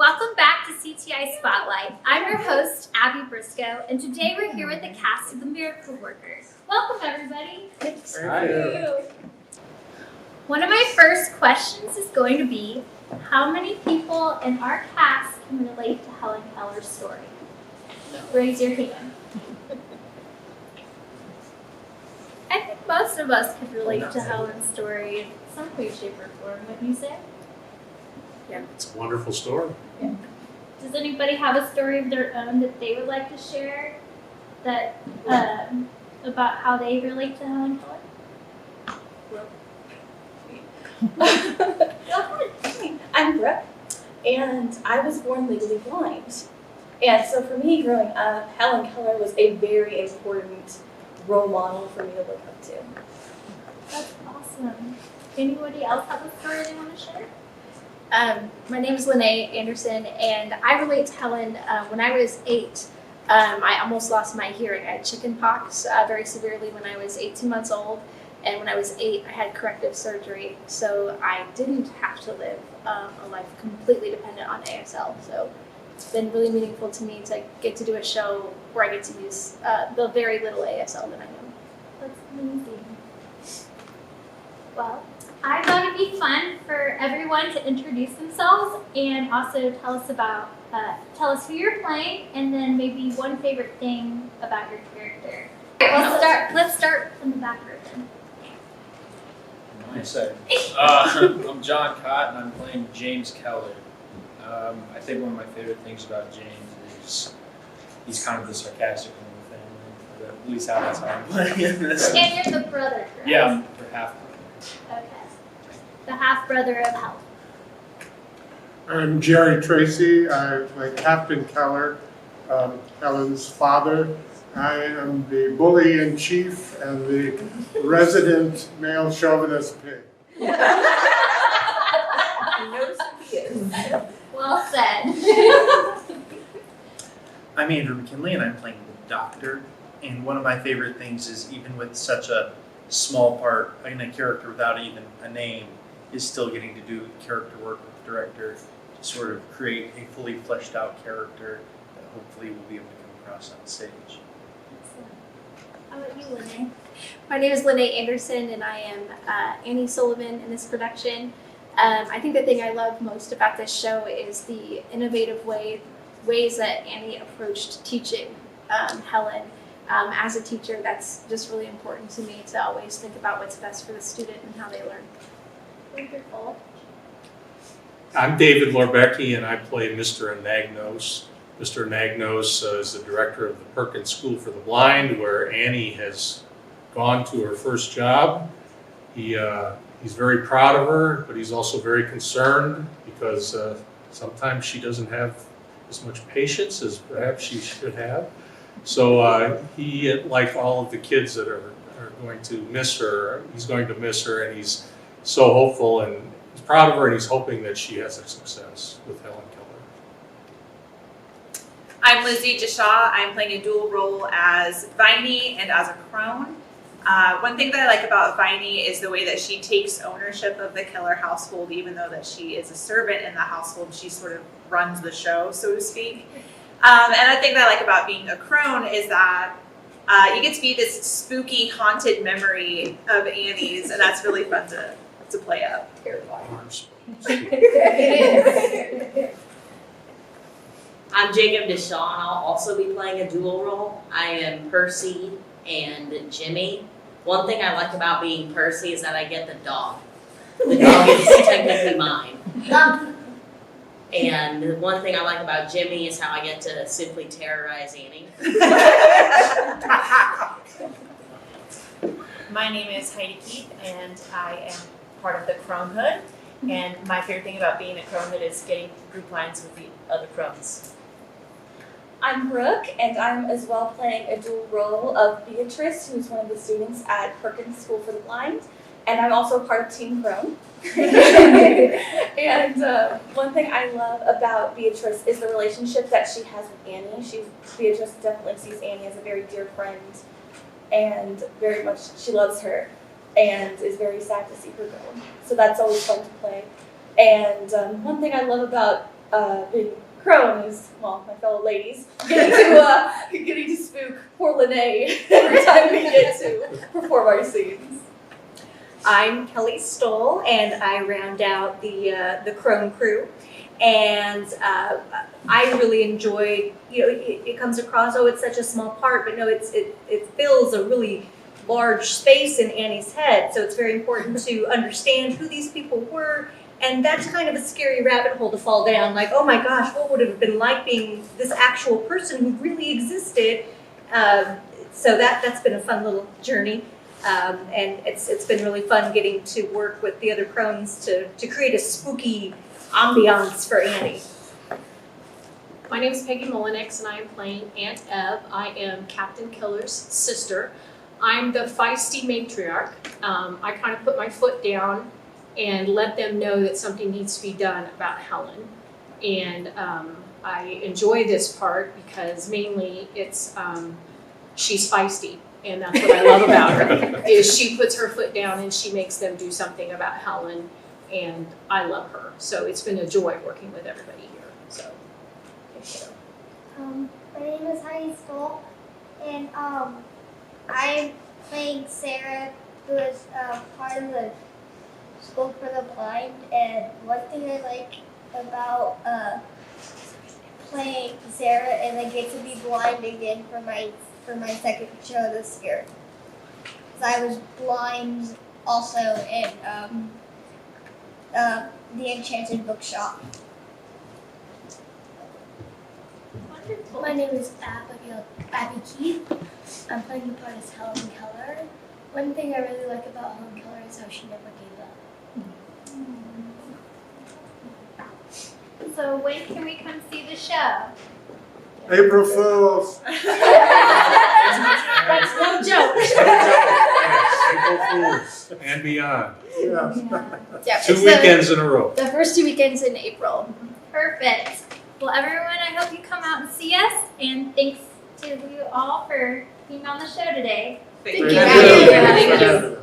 Welcome back to CTI Spotlight. I'm your host, Abbey Briscoe, and today we're here with the cast of The Miracle Workers. Welcome, everybody. Thanks. Thank you. One of my first questions is going to be, how many people in our cast can relate to Helen Keller's story? Raise your hand. I think most of us could relate to Helen's story in some way, shape, or form, wouldn't you say? It's a wonderful story. Does anybody have a story of their own that they would like to share that about how they relate to Helen Keller? Go ahead. I'm Brooke, and I was born legally blind. And so for me, growing up, Helen Keller was a very important role model for me to look up to. That's awesome. Anybody else have a story they want to share? My name is Lynae Anderson, and I relate to Helen. When I was 8, I almost lost my hearing. I had chicken pox very severely when I was 18 months old, and when I was 8, I had corrective surgery, so I didn't have to live a life completely dependent on ASL. So it's been really meaningful to me to get to do a show where I get to use the very little ASL that I know. That's amazing. Well, I thought it'd be fun for everyone to introduce themselves and also tell us who you're playing, and then maybe one favorite thing about your character. Let's start from the back row then. I'm John Cott, and I'm playing James Keller. I think one of my favorite things about James is he's kind of the sarcastic one in the family. Or at least that's how I'm playing this. And you're the brother, correct? Yeah, for half. Okay. The half-brother of Helen. I'm Jerry Tracy. I play Captain Keller, Helen's father. I am the bully in chief and the resident male chauvinist pig. He knows who he is. Well said. I'm Andrew McKinley, and I'm playing the Doctor. And one of my favorite things is, even with such a small part in a character without even a name, is still getting to do character work with the director to sort of create a fully fleshed out character that hopefully we'll be able to come across on stage. How about you, Lynae? My name is Lynae Anderson, and I am Annie Sullivan in this production. I think the thing I love most about this show is the innovative ways that Annie approached teaching Helen. As a teacher, that's just really important to me, to always think about what's best for the student and how they learn. Wonderful. I'm David Lorbecki, and I play Mr. Anagnos. Mr. Anagnos is the director of the Perkins School for the Blind, where Annie has gone to her first job. He's very proud of her, but he's also very concerned because sometimes she doesn't have as much patience as perhaps she should have. So he, like all of the kids that are going to miss her, he's going to miss her, and he's so hopeful, and he's proud of her, and he's hoping that she has a success with Helen Keller. I'm Lizzie Jashaw. I'm playing a dual role as Viney and as a crone. One thing that I like about Viney is the way that she takes ownership of the Keller household, even though that she is a servant in the household. She sort of runs the show, so to speak. And the thing that I like about being a crone is that you get to be this spooky, haunted memory of Annie's, and that's really fun to play up. I'm Jacob Deshawn. I'll also be playing a dual role. I am Percy and Jimmy. One thing I like about being Percy is that I get the dog. The dog is technically mine. And one thing I like about Jimmy is how I get to simply terrorize Annie. My name is Heidi Keith, and I am part of the Cronehood. And my favorite thing about being a Cronehood is getting group lines with the other crones. I'm Brooke, and I'm as well playing a dual role of Beatrice, who's one of the students at Perkins School for the Blind, and I'm also part of Team Crone. And one thing I love about Beatrice is the relationship that she has with Annie. Beatrice definitely sees Annie as a very dear friend, and very much she loves her, and is very sad to see her go. So that's always fun to play. And one thing I love about being cronies, well, my fellow ladies, getting to spook poor Lynae every time we get to perform our scenes. I'm Kelly Stoll, and I round out the Crone crew. And I really enjoy, it comes across, oh, it's such a small part, but no, it fills a really large space in Annie's head. So it's very important to understand who these people were. And that's kind of a scary rabbit hole to fall down. Like, oh my gosh, what would it have been like being this actual person who really existed? So that's been a fun little journey. And it's been really fun getting to work with the other crones to create a spooky ambiance for Annie. My name is Peggy Mullinix, and I am playing Aunt Ev. I am Captain Keller's sister. I'm the feisty matriarch. I kind of put my foot down and let them know that something needs to be done about Helen. And I enjoy this part because mainly it's she's feisty. And that's what I love about her, is she puts her foot down and she makes them do something about Helen, and I love her. So it's been a joy working with everybody here. So, thank you. My name is Heidi Skull, and I'm playing Sarah, who is part of the School for the Blind. And one thing I like about playing Sarah is I get to be blind again for my second show this year. 'Cause I was blind also in the Enchanted Bookshop. Wonderful. My name is Abby Keith. I'm playing the part as Helen Keller. One thing I really like about Helen Keller is how she never gave up. So when can we come see the show? April Fools. That's no joke. April Fools and beyond. Yeah. Yeah, 2 it's weekends in a row. the first 2 weekends in April. Perfect. Well, everyone, I hope you come out and see us, and thanks to you all for being on the show today. Thank Thank you. you. Thank you. Thank you.